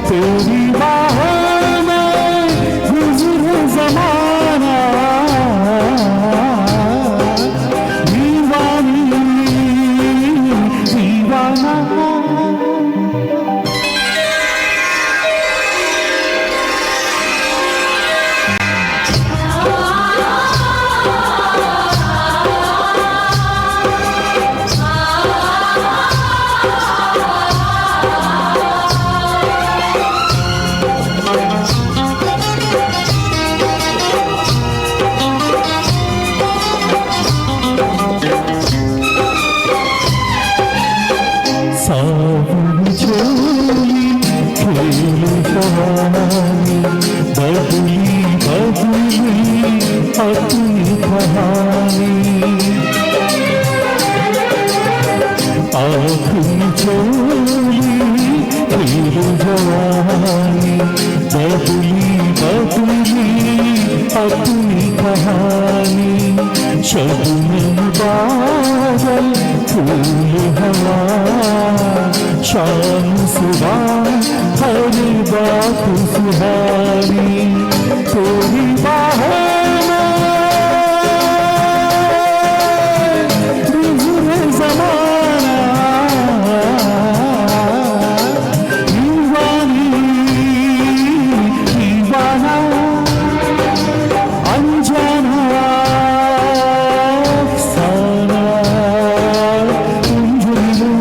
तेरी बाहों में गुजरे ज़माना, दीवानी दीवाना। सावन चोली खेल कहानी, बदली बदली अपनी कहानी। आँखों चोली खेल जवानी, बदली बदली अपनी कहानी। शबनम बादल फूल हवा, शाम सुबह हर बात सुहानी। तेरी बाहों में गुजरे ज़माना, दीवानी दीवाना। अनजाना अफसाना, तुझे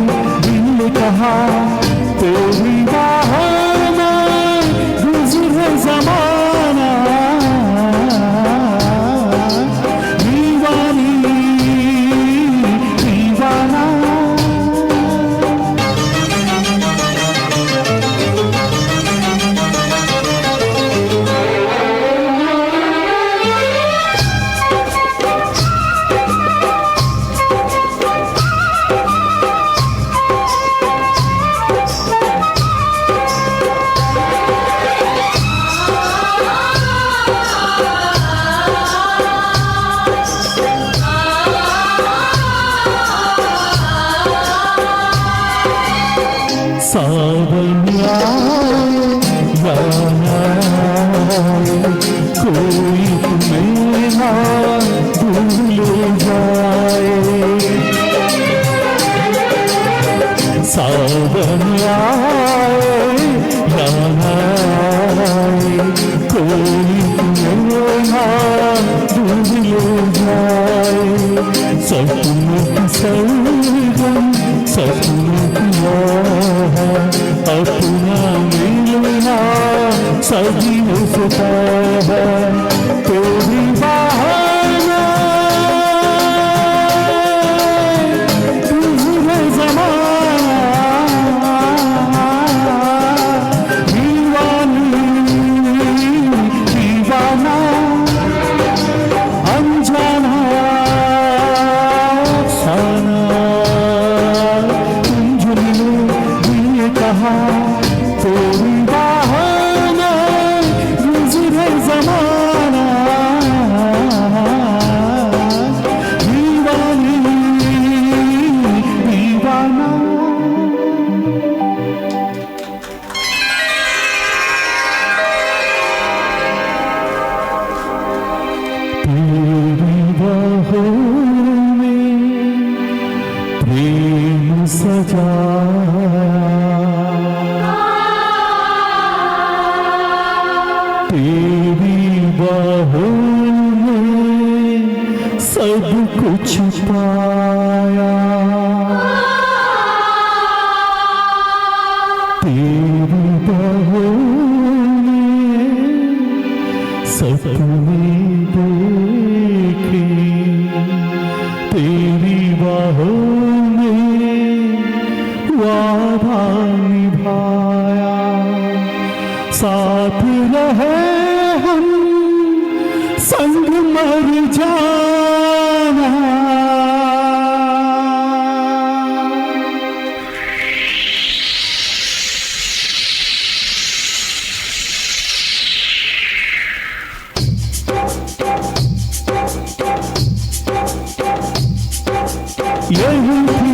दिल ने कहा। तेरी बाहों में गुजरे ज़माना, दीवानी दीवाना। सावन आए या ना आए, कोई तुम्हें ना भूल जाए। सावन आए या ना आए, कोई तुम्हें ना भूल जाए। सपनों की सरगम सपनों की अपना मिलना सदियों से तय है। तेरी बाहों में गुजरे ज़माना, दीवानी दीवाना। अनजाना अफसाना, कहा। तेरी बाहों में गुजरे ज़माना, दीवानी दीवाना। तेरी बाहों में प्रेम सजाया, तेरी बाहों में सब कुछ पाया। तेरी बाहों में सपने देखे, तेरी बाहों में वादा निभाया। साथ रहे हम संग मर जाना, यही थी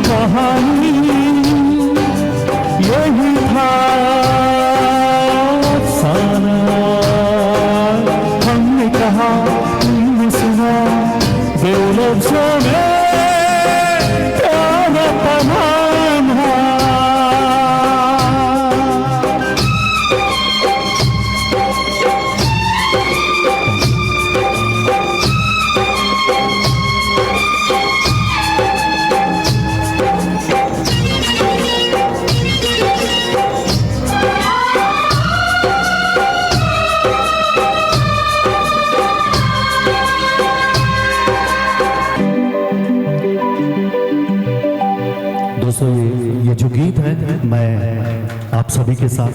कहानी ही था अफसाना, हमने कहा तुमने सुना, बेलफ्ज़ों में प्यार तमाना। दोस्तों, ये जो गीत है मैं आप सभी के साथ